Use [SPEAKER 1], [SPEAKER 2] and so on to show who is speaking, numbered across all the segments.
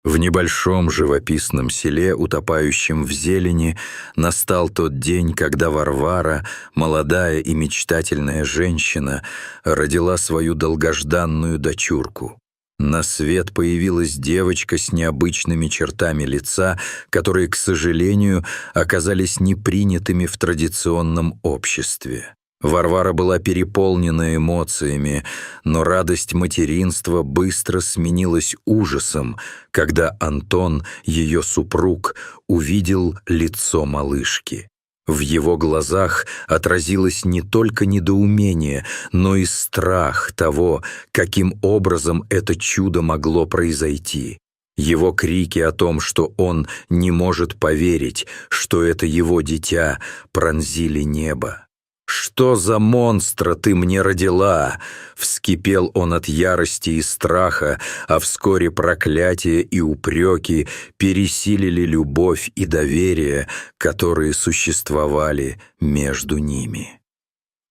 [SPEAKER 1] В небольшом живописном селе, утопающем в зелени, настал тот день, когда Варвара, молодая и мечтательная женщина, родила свою долгожданную дочурку. На свет появилась девочка с необычными чертами лица, которые, к сожалению, оказались непринятыми в традиционном обществе. Варвара была переполнена эмоциями, но радость материнства быстро сменилась ужасом, когда Антон, ее супруг, увидел лицо малышки. В его глазах отразилось не только недоумение, но и страх того, каким образом это чудо могло произойти. Его крики о том, что он не может поверить, что это его дитя, пронзили небо. «Что за монстра ты мне родила?» Вскипел он от ярости и страха, а вскоре проклятия и упреки пересилили любовь и доверие, которые существовали между ними.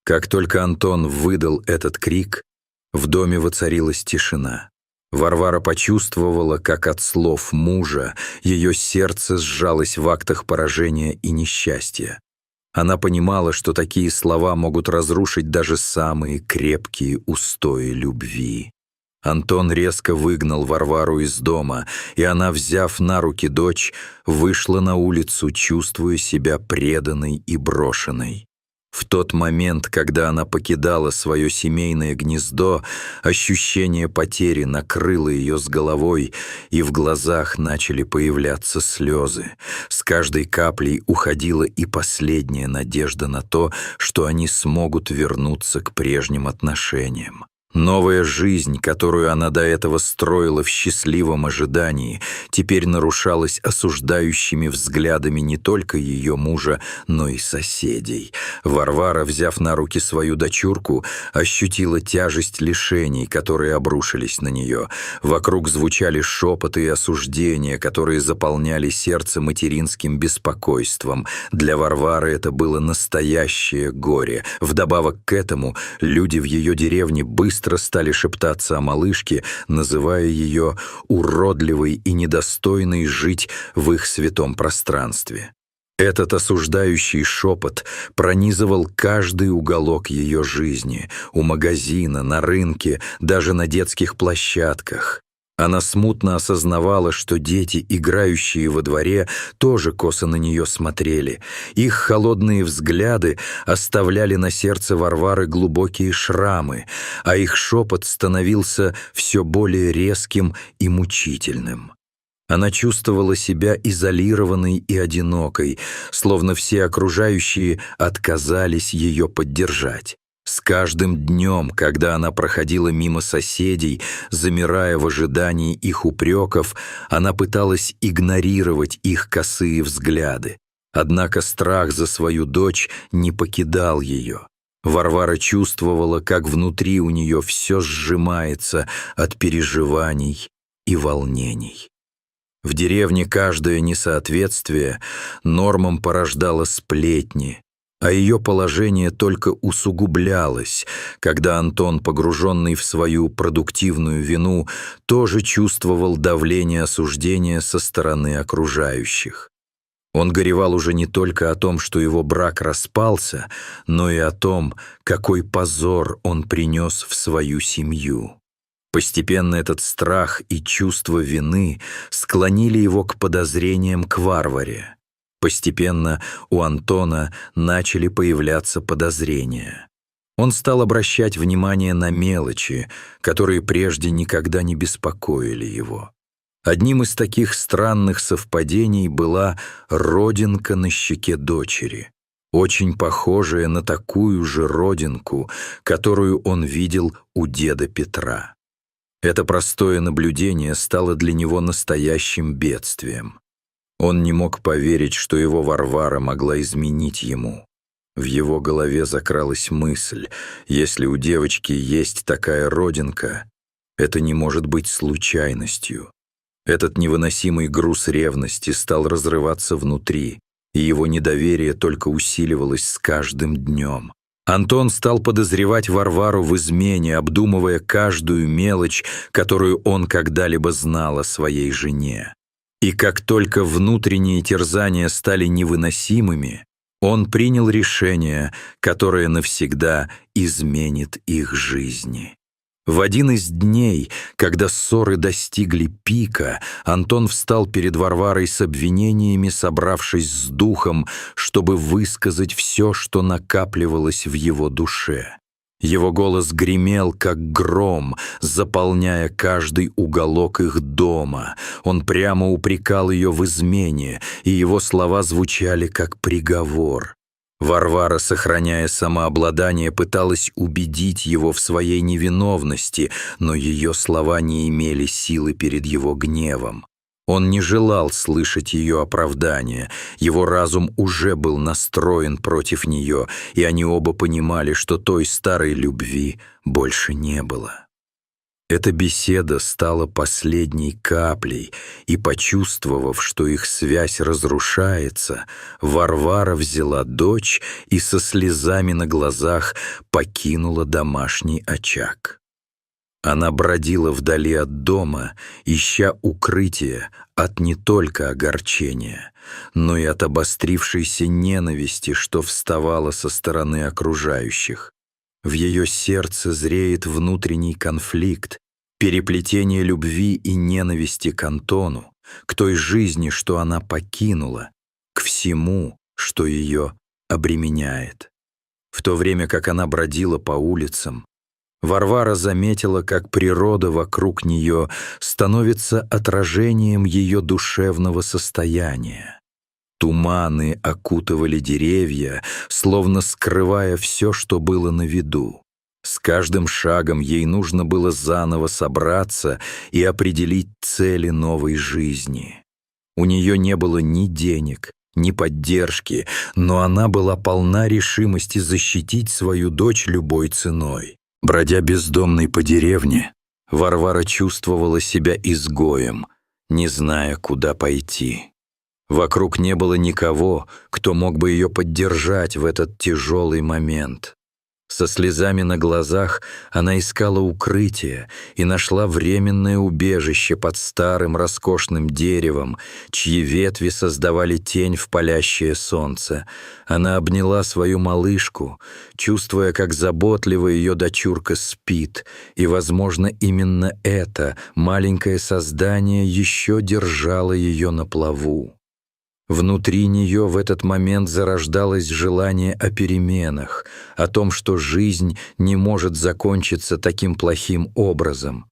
[SPEAKER 1] Как только Антон выдал этот крик, в доме воцарилась тишина. Варвара почувствовала, как от слов мужа ее сердце сжалось в актах поражения и несчастья. Она понимала, что такие слова могут разрушить даже самые крепкие устои любви. Антон резко выгнал Варвару из дома, и она, взяв на руки дочь, вышла на улицу, чувствуя себя преданной и брошенной. В тот момент, когда она покидала свое семейное гнездо, ощущение потери накрыло ее с головой, и в глазах начали появляться слезы. С каждой каплей уходила и последняя надежда на то, что они смогут вернуться к прежним отношениям. Новая жизнь, которую она до этого строила в счастливом ожидании, теперь нарушалась осуждающими взглядами не только ее мужа, но и соседей. Варвара, взяв на руки свою дочурку, ощутила тяжесть лишений, которые обрушились на нее. Вокруг звучали шепоты и осуждения, которые заполняли сердце материнским беспокойством. Для Варвары это было настоящее горе. Вдобавок к этому люди в ее деревне быстро стали шептаться о малышке, называя ее уродливой и недостойной жить в их святом пространстве. Этот осуждающий шепот пронизывал каждый уголок ее жизни, у магазина, на рынке, даже на детских площадках. Она смутно осознавала, что дети, играющие во дворе, тоже косо на нее смотрели. Их холодные взгляды оставляли на сердце Варвары глубокие шрамы, а их шепот становился все более резким и мучительным. Она чувствовала себя изолированной и одинокой, словно все окружающие отказались ее поддержать. С каждым днем, когда она проходила мимо соседей, замирая в ожидании их упреков, она пыталась игнорировать их косые взгляды. Однако страх за свою дочь не покидал ее. Варвара чувствовала, как внутри у нее все сжимается от переживаний и волнений. В деревне каждое несоответствие нормам порождало сплетни, а ее положение только усугублялось, когда Антон, погруженный в свою продуктивную вину, тоже чувствовал давление осуждения со стороны окружающих. Он горевал уже не только о том, что его брак распался, но и о том, какой позор он принес в свою семью. Постепенно этот страх и чувство вины склонили его к подозрениям к Варваре. Постепенно у Антона начали появляться подозрения. Он стал обращать внимание на мелочи, которые прежде никогда не беспокоили его. Одним из таких странных совпадений была родинка на щеке дочери, очень похожая на такую же родинку, которую он видел у деда Петра. Это простое наблюдение стало для него настоящим бедствием. Он не мог поверить, что его Варвара могла изменить ему. В его голове закралась мысль: если у девочки есть такая родинка, это не может быть случайностью. Этот невыносимый груз ревности стал разрываться внутри, и его недоверие только усиливалось с каждым днем. Антон стал подозревать Варвару в измене, обдумывая каждую мелочь, которую он когда-либо знал о своей жене. И как только внутренние терзания стали невыносимыми, он принял решение, которое навсегда изменит их жизни. В один из дней, когда ссоры достигли пика, Антон встал перед Варварой с обвинениями, собравшись с духом, чтобы высказать все, что накапливалось в его душе. Его голос гремел, как гром, заполняя каждый уголок их дома. Он прямо упрекал ее в измене, и его слова звучали, как приговор. Варвара, сохраняя самообладание, пыталась убедить его в своей невиновности, но ее слова не имели силы перед его гневом. Он не желал слышать ее оправдания, его разум уже был настроен против нее, и они оба понимали, что той старой любви больше не было. Эта беседа стала последней каплей, и, почувствовав, что их связь разрушается, Варвара взяла дочь и со слезами на глазах покинула домашний очаг. Она бродила вдали от дома, ища укрытие от не только огорчения, но и от обострившейся ненависти, что вставала со стороны окружающих. В ее сердце зреет внутренний конфликт, переплетение любви и ненависти к Антону, к той жизни, что она покинула, к всему, что ее обременяет. В то время как она бродила по улицам, Варвара заметила, как природа вокруг нее становится отражением ее душевного состояния. Туманы окутывали деревья, словно скрывая все, что было на виду. С каждым шагом ей нужно было заново собраться и определить цели новой жизни. У нее не было ни денег, ни поддержки, но она была полна решимости защитить свою дочь любой ценой. Бродя бездомной по деревне, Варвара чувствовала себя изгоем, не зная, куда пойти. Вокруг не было никого, кто мог бы ее поддержать в этот тяжелый момент. Со слезами на глазах она искала укрытие и нашла временное убежище под старым роскошным деревом, чьи ветви создавали тень в палящее солнце. Она обняла свою малышку, чувствуя, как заботливо ее дочурка спит, и, возможно, именно это маленькое создание еще держало ее на плаву. Внутри нее в этот момент зарождалось желание о переменах, о том, что жизнь не может закончиться таким плохим образом.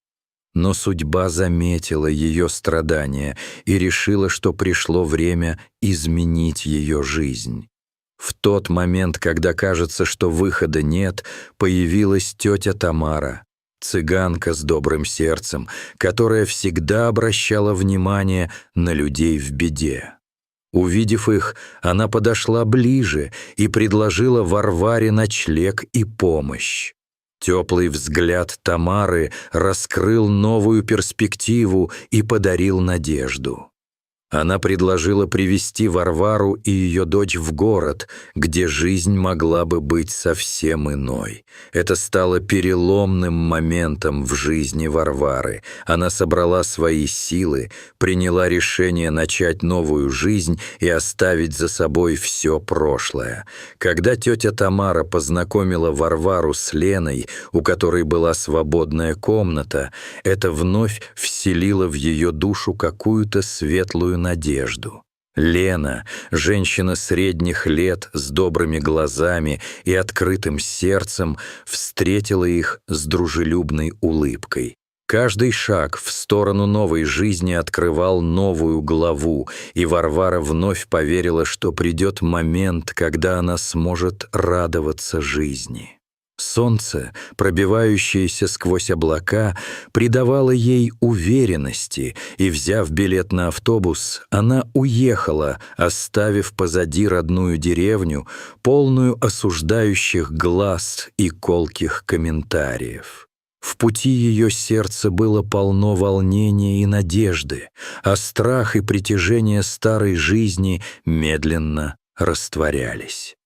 [SPEAKER 1] Но судьба заметила ее страдания и решила, что пришло время изменить ее жизнь. В тот момент, когда кажется, что выхода нет, появилась тетя Тамара, цыганка с добрым сердцем, которая всегда обращала внимание на людей в беде. Увидев их, она подошла ближе и предложила Варваре ночлег и помощь. Теплый взгляд Тамары раскрыл новую перспективу и подарил надежду. Она предложила привезти Варвару и ее дочь в город, где жизнь могла бы быть совсем иной. Это стало переломным моментом в жизни Варвары. Она собрала свои силы, приняла решение начать новую жизнь и оставить за собой все прошлое. Когда тетя Тамара познакомила Варвару с Леной, у которой была свободная комната, это вновь вселило в ее душу какую-то светлую надежду. Лена, женщина средних лет с добрыми глазами и открытым сердцем, встретила их с дружелюбной улыбкой. Каждый шаг в сторону новой жизни открывал новую главу, и Варвара вновь поверила, что придет момент, когда она сможет радоваться жизни. Солнце, пробивающееся сквозь облака, придавало ей уверенности, и, взяв билет на автобус, она уехала, оставив позади родную деревню, полную осуждающих глаз и колких комментариев. В пути ее сердце было полно волнения и надежды, а страх и притяжение старой жизни медленно растворялись.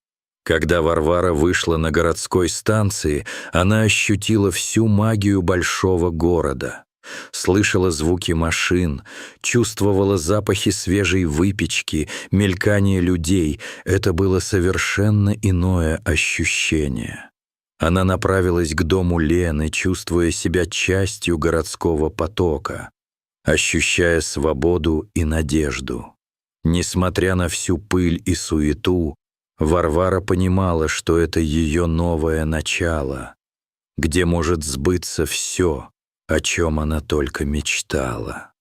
[SPEAKER 1] Когда Варвара вышла на городской станции, она ощутила всю магию большого города. Слышала звуки машин, чувствовала запахи свежей выпечки, мелькание людей. Это было совершенно иное ощущение. Она направилась к дому Лены, чувствуя себя частью городского потока, ощущая свободу и надежду. Несмотря на всю пыль и суету, Варвара понимала, что это ее новое начало, где может сбыться все, о чем она только мечтала.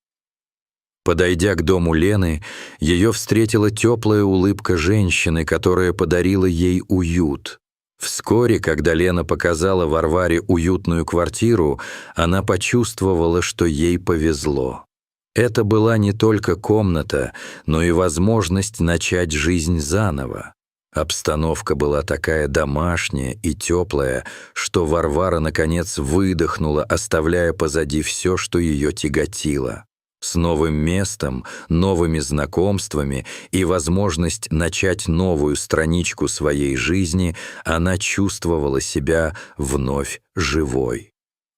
[SPEAKER 1] Подойдя к дому Лены, ее встретила теплая улыбка женщины, которая подарила ей уют. Вскоре, когда Лена показала Варваре уютную квартиру, она почувствовала, что ей повезло. Это была не только комната, но и возможность начать жизнь заново. Обстановка была такая домашняя и теплая, что Варвара, наконец, выдохнула, оставляя позади все, что ее тяготило. С новым местом, новыми знакомствами и возможность начать новую страничку своей жизни, она чувствовала себя вновь живой.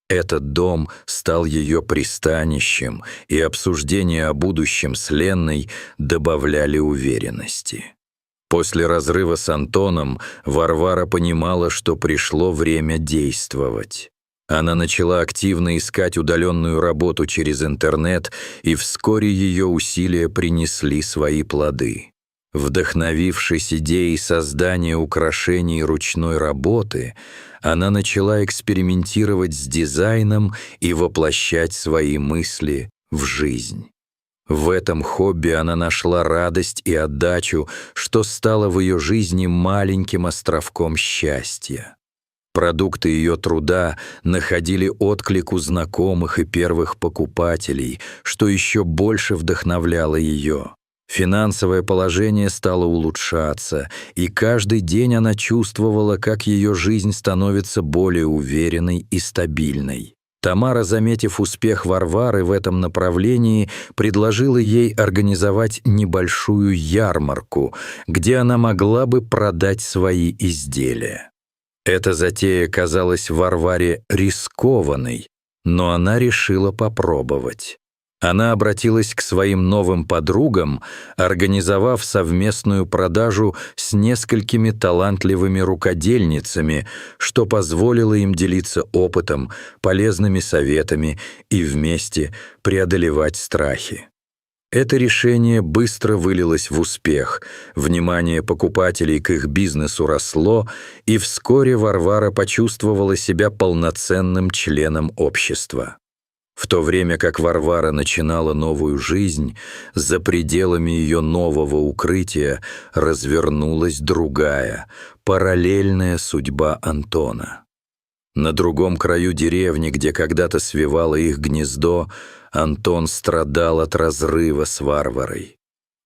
[SPEAKER 1] Этот дом стал ее пристанищем, и обсуждения о будущем с Леной добавляли уверенности. После разрыва с Антоном Варвара понимала, что пришло время действовать. Она начала активно искать удаленную работу через интернет, и вскоре ее усилия принесли свои плоды. Вдохновившись идеей создания украшений ручной работы, она начала экспериментировать с дизайном и воплощать свои мысли в жизнь. В этом хобби она нашла радость и отдачу, что стало в ее жизни маленьким островком счастья. Продукты ее труда находили отклик у знакомых и первых покупателей, что еще больше вдохновляло ее. Финансовое положение стало улучшаться, и каждый день она чувствовала, как ее жизнь становится более уверенной и стабильной. Тамара, заметив успех Варвары в этом направлении, предложила ей организовать небольшую ярмарку, где она могла бы продать свои изделия. Эта затея казалась Варваре рискованной, но она решила попробовать. Она обратилась к своим новым подругам, организовав совместную продажу с несколькими талантливыми рукодельницами, что позволило им делиться опытом, полезными советами и вместе преодолевать страхи. Это решение быстро вылилось в успех, внимание покупателей к их бизнесу росло, и вскоре Варвара почувствовала себя полноценным членом общества. В то время как Варвара начинала новую жизнь, за пределами ее нового укрытия развернулась другая, параллельная судьба Антона. На другом краю деревни, где когда-то свивало их гнездо, Антон страдал от разрыва с Варварой.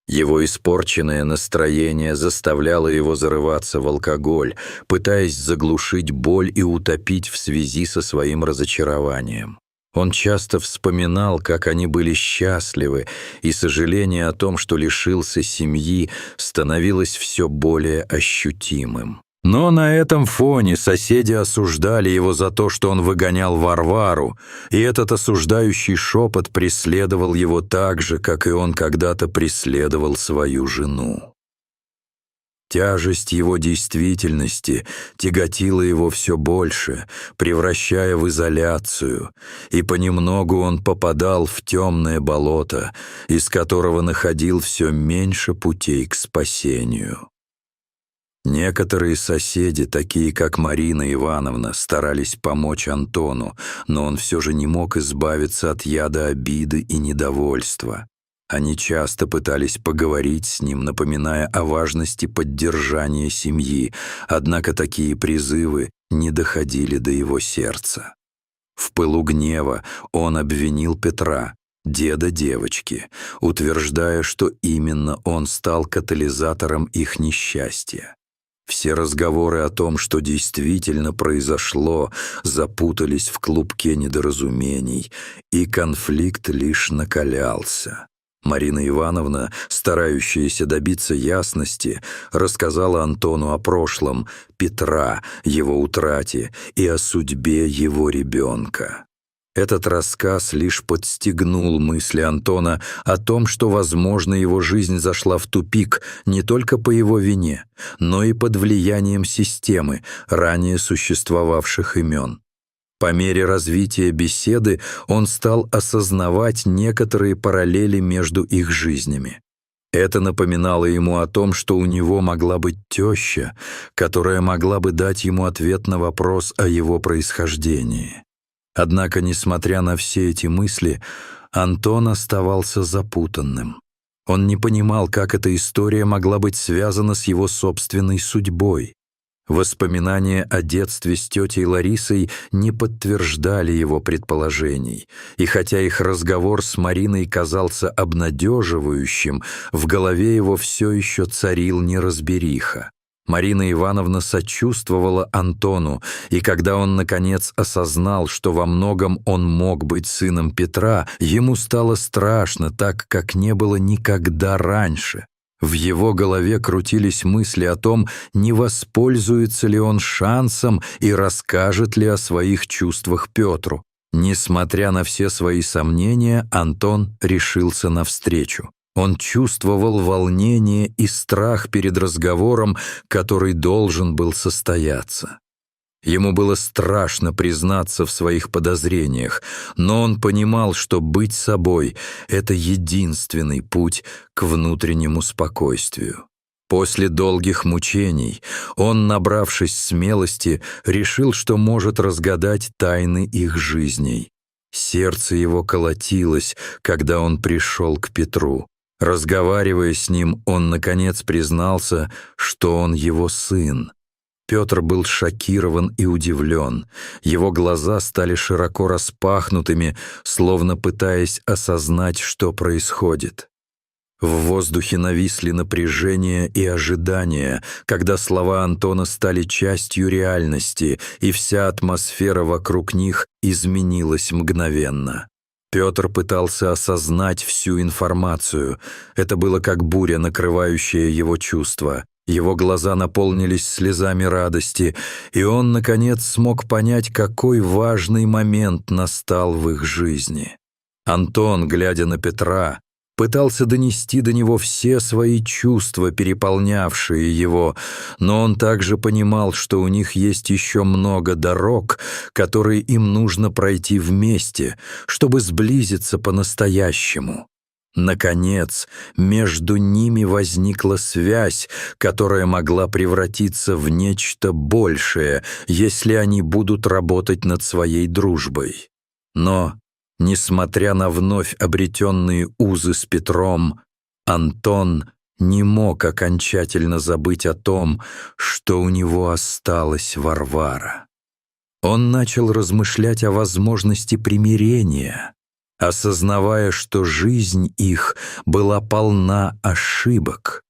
[SPEAKER 1] Его испорченное настроение заставляло его зарываться в алкоголь, пытаясь заглушить боль и утопить в связи со своим разочарованием. Он часто вспоминал, как они были счастливы, и сожаление о том, что лишился семьи, становилось все более ощутимым. Но на этом фоне соседи осуждали его за то, что он выгонял Варвару, и этот осуждающий шепот преследовал его так же, как и он когда-то преследовал свою жену. Тяжесть его действительности тяготила его все больше, превращая в изоляцию, и понемногу он попадал в темное болото, из которого находил все меньше путей к спасению. Некоторые соседи, такие как Марина Ивановна, старались помочь Антону, но он все же не мог избавиться от яда обиды и недовольства. Они часто пытались поговорить с ним, напоминая о важности поддержания семьи, однако такие призывы не доходили до его сердца. В пылу гнева он обвинил Петра, деда девочки, утверждая, что именно он стал катализатором их несчастья. Все разговоры о том, что действительно произошло, запутались в клубке недоразумений, и конфликт лишь накалялся. Марина Ивановна, старающаяся добиться ясности, рассказала Антону о прошлом Петра, его утрате и о судьбе его ребенка. Этот рассказ лишь подстегнул мысли Антона о том, что, возможно, его жизнь зашла в тупик не только по его вине, но и под влиянием системы, ранее существовавших имен. По мере развития беседы он стал осознавать некоторые параллели между их жизнями. Это напоминало ему о том, что у него могла быть теща, которая могла бы дать ему ответ на вопрос о его происхождении. Однако, несмотря на все эти мысли, Антон оставался запутанным. Он не понимал, как эта история могла быть связана с его собственной судьбой. Воспоминания о детстве с тетей Ларисой не подтверждали его предположений, и хотя их разговор с Мариной казался обнадеживающим, в голове его все еще царил неразбериха. Марина Ивановна сочувствовала Антону, и когда он, наконец, осознал, что во многом он мог быть сыном Петра, ему стало страшно, так как не было никогда раньше. В его голове крутились мысли о том, не воспользуется ли он шансом и расскажет ли о своих чувствах Петру. Несмотря на все свои сомнения, Антон решился навстречу. Он чувствовал волнение и страх перед разговором, который должен был состояться. Ему было страшно признаться в своих подозрениях, но он понимал, что быть собой — это единственный путь к внутреннему спокойствию. После долгих мучений он, набравшись смелости, решил, что может разгадать тайны их жизней. Сердце его колотилось, когда он пришел к Петру. Разговаривая с ним, он, наконец, признался, что он его сын. Петр был шокирован и удивлен. Его глаза стали широко распахнутыми, словно пытаясь осознать, что происходит. В воздухе нависли напряжение и ожидание, когда слова Антона стали частью реальности, и вся атмосфера вокруг них изменилась мгновенно. Петр пытался осознать всю информацию. Это было как буря, накрывающая его чувства. Его глаза наполнились слезами радости, и он, наконец, смог понять, какой важный момент настал в их жизни. Антон, глядя на Петра, пытался донести до него все свои чувства, переполнявшие его, но он также понимал, что у них есть еще много дорог, которые им нужно пройти вместе, чтобы сблизиться по-настоящему. Наконец, между ними возникла связь, которая могла превратиться в нечто большее, если они будут работать над своей дружбой. Но, несмотря на вновь обретенные узы с Петром, Антон не мог окончательно забыть о том, что у него осталась Варвара. Он начал размышлять о возможности примирения, осознавая, что жизнь их была полна ошибок.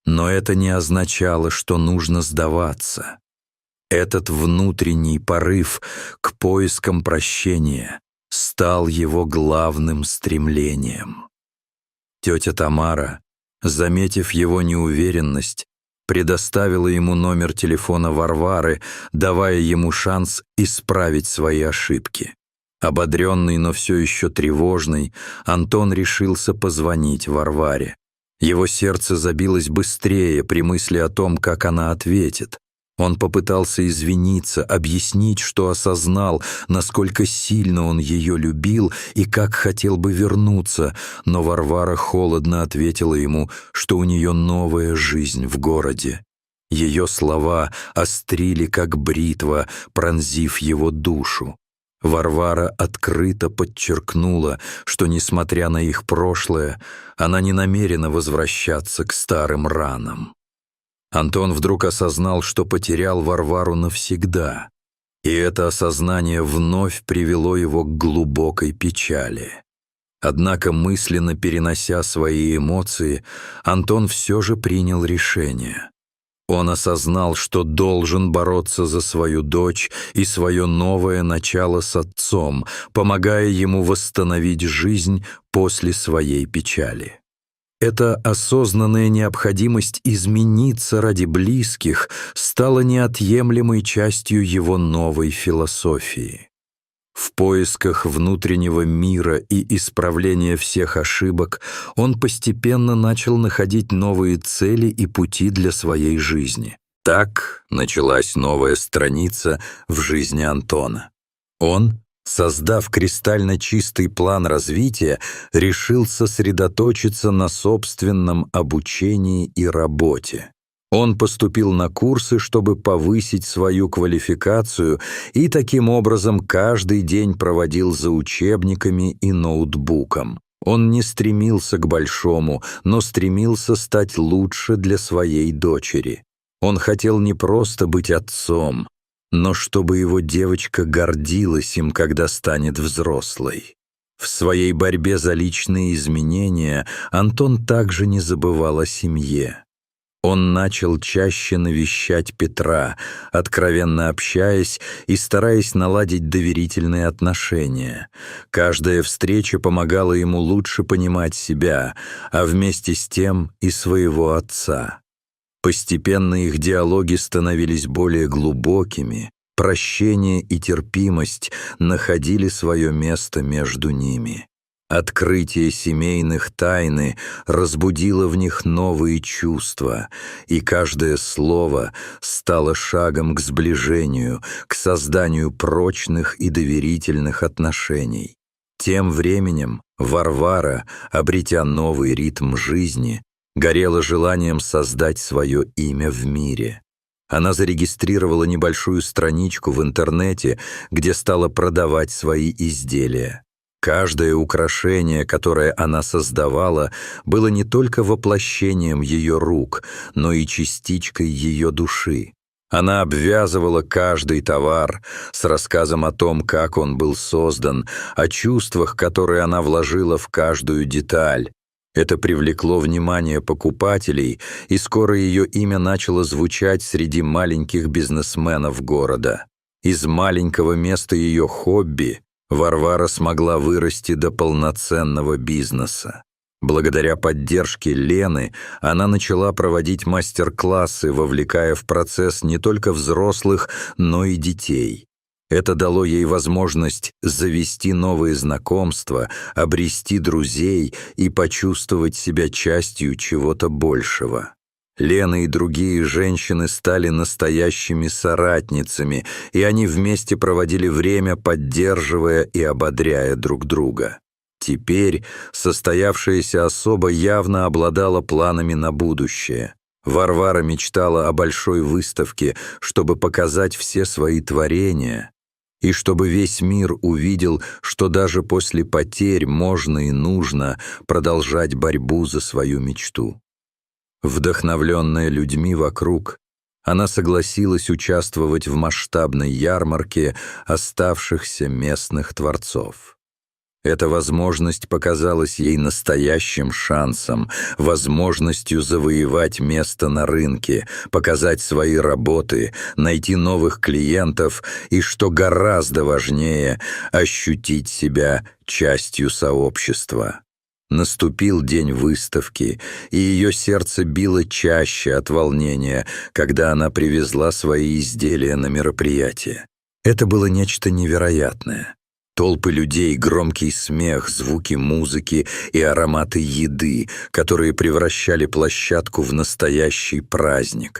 [SPEAKER 1] Но это не означало, что нужно сдаваться. Этот внутренний порыв к поискам прощения стал его главным стремлением. Тетя Тамара, заметив его неуверенность, предоставила ему номер телефона Варвары, давая ему шанс исправить свои ошибки. Ободренный, но все еще тревожный, Антон решился позвонить Варваре. Его сердце забилось быстрее при мысли о том, как она ответит. Он попытался извиниться, объяснить, что осознал, насколько сильно он ее любил и как хотел бы вернуться, но Варвара холодно ответила ему, что у нее новая жизнь в городе. Ее слова острили, как бритва, пронзив его душу. Варвара открыто подчеркнула, что, несмотря на их прошлое, она не намерена возвращаться к старым ранам. Антон вдруг осознал, что потерял Варвару навсегда, и это осознание вновь привело его к глубокой печали. Однако, мысленно перенося свои эмоции, Антон все же принял решение. Он осознал, что должен бороться за свою дочь и свое новое начало с отцом, помогая ему восстановить жизнь после своей печали. Эта осознанная необходимость измениться ради близких стала неотъемлемой частью его новой философии. В поисках внутреннего мира и исправления всех ошибок он постепенно начал находить новые цели и пути для своей жизни. Так началась новая страница в жизни Антона. Он, создав кристально чистый план развития, решил сосредоточиться на собственном обучении и работе. Он поступил на курсы, чтобы повысить свою квалификацию, и таким образом каждый день проводил за учебниками и ноутбуком. Он не стремился к большому, но стремился стать лучше для своей дочери. Он хотел не просто быть отцом, но чтобы его девочка гордилась им, когда станет взрослой. В своей борьбе за личные изменения Антон также не забывал о семье. Он начал чаще навещать Петра, откровенно общаясь и стараясь наладить доверительные отношения. Каждая встреча помогала ему лучше понимать себя, а вместе с тем и своего отца. Постепенно их диалоги становились более глубокими, прощение и терпимость находили свое место между ними. Открытие семейных тайн разбудило в них новые чувства, и каждое слово стало шагом к сближению, к созданию прочных и доверительных отношений. Тем временем Варвара, обретя новый ритм жизни, горела желанием создать свое имя в мире. Она зарегистрировала небольшую страничку в интернете, где стала продавать свои изделия. Каждое украшение, которое она создавала, было не только воплощением ее рук, но и частичкой ее души. Она обвязывала каждый товар с рассказом о том, как он был создан, о чувствах, которые она вложила в каждую деталь. Это привлекло внимание покупателей, и скоро ее имя начало звучать среди маленьких бизнесменов города. Из маленького места ее хобби Варвара смогла вырасти до полноценного бизнеса. Благодаря поддержке Лены она начала проводить мастер-классы, вовлекая в процесс не только взрослых, но и детей. Это дало ей возможность завести новые знакомства, обрести друзей и почувствовать себя частью чего-то большего. Лена и другие женщины стали настоящими соратницами, и они вместе проводили время, поддерживая и ободряя друг друга. Теперь состоявшаяся особа явно обладала планами на будущее. Варвара мечтала о большой выставке, чтобы показать все свои творения, и чтобы весь мир увидел, что даже после потерь можно и нужно продолжать борьбу за свою мечту. Вдохновленная людьми вокруг, она согласилась участвовать в масштабной ярмарке оставшихся местных творцов. Эта возможность показалась ей настоящим шансом, возможностью завоевать место на рынке, показать свои работы, найти новых клиентов и, что гораздо важнее, ощутить себя частью сообщества. Наступил день выставки, и ее сердце било чаще от волнения, когда она привезла свои изделия на мероприятие. Это было нечто невероятное. Толпы людей, громкий смех, звуки музыки и ароматы еды, которые превращали площадку в настоящий праздник.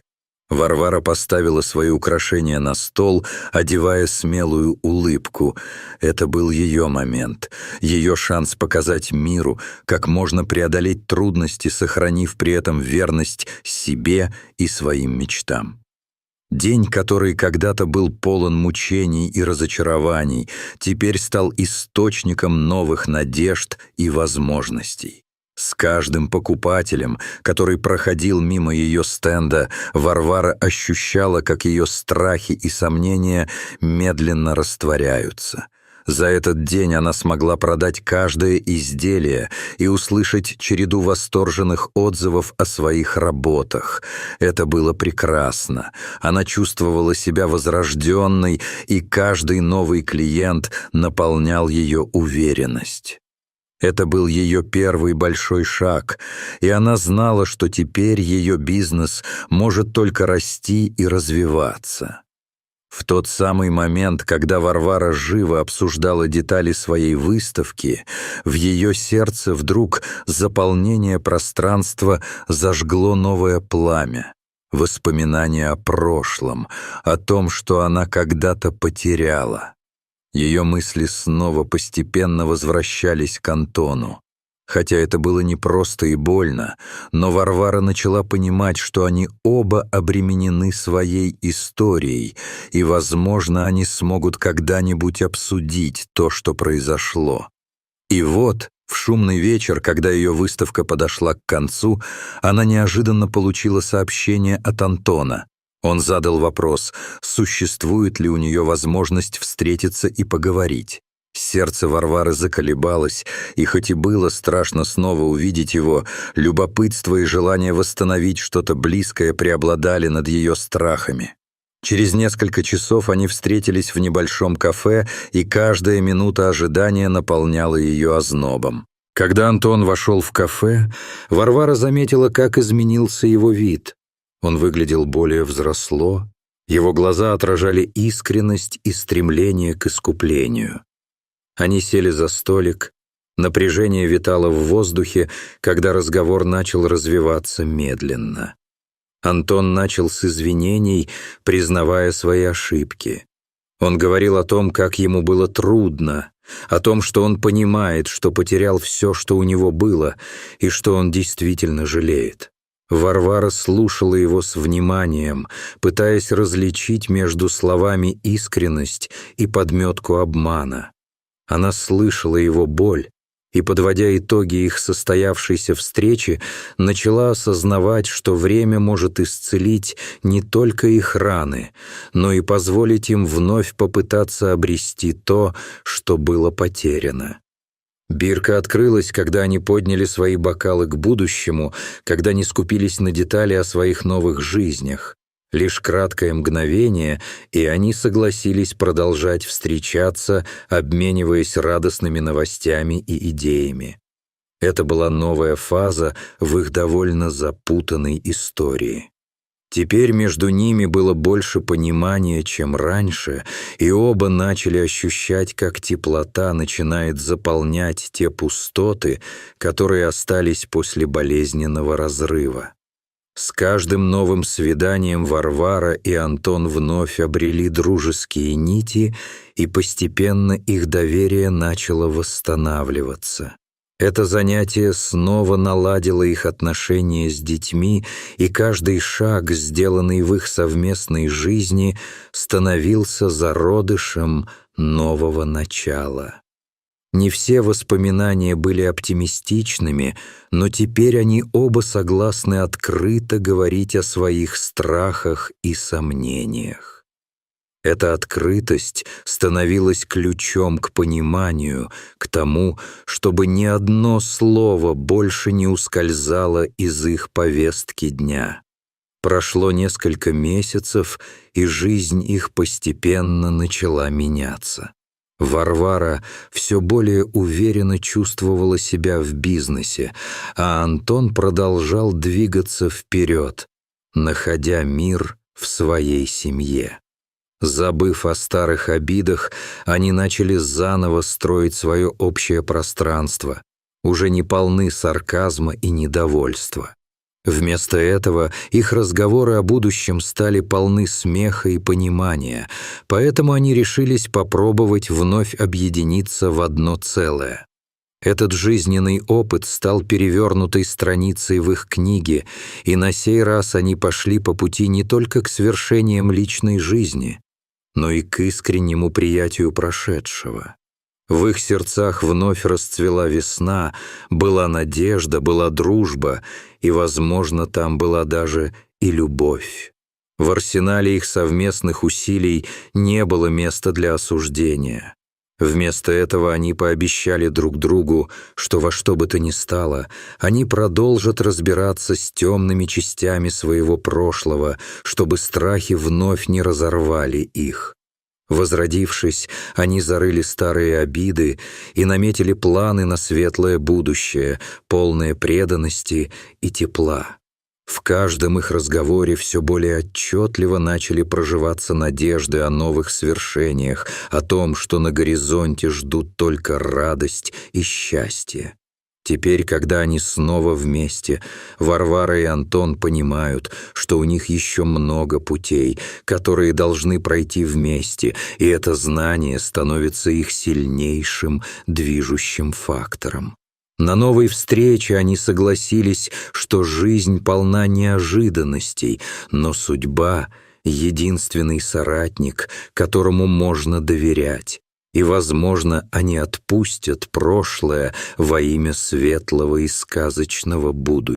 [SPEAKER 1] Варвара поставила свои украшения на стол, одевая смелую улыбку. Это был ее момент, ее шанс показать миру, как можно преодолеть трудности, сохранив при этом верность себе и своим мечтам. День, который когда-то был полон мучений и разочарований, теперь стал источником новых надежд и возможностей. С каждым покупателем, который проходил мимо ее стенда, Варвара ощущала, как ее страхи и сомнения медленно растворяются. За этот день она смогла продать каждое изделие и услышать череду восторженных отзывов о своих работах. Это было прекрасно. Она чувствовала себя возрожденной, и каждый новый клиент наполнял ее уверенность. Это был ее первый большой шаг, и она знала, что теперь ее бизнес может только расти и развиваться. В тот самый момент, когда Варвара живо обсуждала детали своей выставки, в ее сердце вдруг заполнение пространства зажгло новое пламя, воспоминание о прошлом, о том, что она когда-то потеряла. Ее мысли снова постепенно возвращались к Антону. Хотя это было непросто и больно, но Варвара начала понимать, что они оба обременены своей историей, и, возможно, они смогут когда-нибудь обсудить то, что произошло. И вот, в шумный вечер, когда ее выставка подошла к концу, она неожиданно получила сообщение от Антона. Он задал вопрос, существует ли у нее возможность встретиться и поговорить. Сердце Варвары заколебалось, и хоть и было страшно снова увидеть его, любопытство и желание восстановить что-то близкое преобладали над ее страхами. Через несколько часов они встретились в небольшом кафе, и каждая минута ожидания наполняла ее ознобом. Когда Антон вошел в кафе, Варвара заметила, как изменился его вид. Он выглядел более взросло, его глаза отражали искренность и стремление к искуплению. Они сели за столик, напряжение витало в воздухе, когда разговор начал развиваться медленно. Антон начал с извинений, признавая свои ошибки. Он говорил о том, как ему было трудно, о том, что он понимает, что потерял все, что у него было, и что он действительно жалеет. Варвара слушала его с вниманием, пытаясь различить между словами искренность и подметку обмана. Она слышала его боль и, подводя итоги их состоявшейся встречи, начала осознавать, что время может исцелить не только их раны, но и позволить им вновь попытаться обрести то, что было потеряно. Бирка открылась, когда они подняли свои бокалы к будущему, когда не скупились на детали о своих новых жизнях. Лишь краткое мгновение, и они согласились продолжать встречаться, обмениваясь радостными новостями и идеями. Это была новая фаза в их довольно запутанной истории. Теперь между ними было больше понимания, чем раньше, и оба начали ощущать, как теплота начинает заполнять те пустоты, которые остались после болезненного разрыва. С каждым новым свиданием Варвара и Антон вновь обрели дружеские нити, и постепенно их доверие начало восстанавливаться. Это занятие снова наладило их отношения с детьми, и каждый шаг, сделанный в их совместной жизни, становился зародышем нового начала. Не все воспоминания были оптимистичными, но теперь они оба согласны открыто говорить о своих страхах и сомнениях. Эта открытость становилась ключом к пониманию, к тому, чтобы ни одно слово больше не ускользало из их повестки дня. Прошло несколько месяцев, и жизнь их постепенно начала меняться. Варвара все более уверенно чувствовала себя в бизнесе, а Антон продолжал двигаться вперед, находя мир в своей семье. Забыв о старых обидах, они начали заново строить свое общее пространство, уже не полны сарказма и недовольства. Вместо этого их разговоры о будущем стали полны смеха и понимания, поэтому они решились попробовать вновь объединиться в одно целое. Этот жизненный опыт стал перевернутой страницей в их книге, и на сей раз они пошли по пути не только к свершениям личной жизни, но и к искреннему приятию прошедшего. В их сердцах вновь расцвела весна, была надежда, была дружба, и, возможно, там была даже и любовь. В арсенале их совместных усилий не было места для осуждения. Вместо этого они пообещали друг другу, что во что бы то ни стало, они продолжат разбираться с темными частями своего прошлого, чтобы страхи вновь не разорвали их. Возродившись, они зарыли старые обиды и наметили планы на светлое будущее, полное преданности и тепла. В каждом их разговоре все более отчетливо начали проживаться надежды о новых свершениях, о том, что на горизонте ждут только радость и счастье. Теперь, когда они снова вместе, Варвара и Антон понимают, что у них еще много путей, которые должны пройти вместе, и это знание становится их сильнейшим движущим фактором. На новой встрече они согласились, что жизнь полна неожиданностей, но судьба — единственный соратник, которому можно доверять. И, возможно, они отпустят прошлое во имя светлого и сказочного будущего.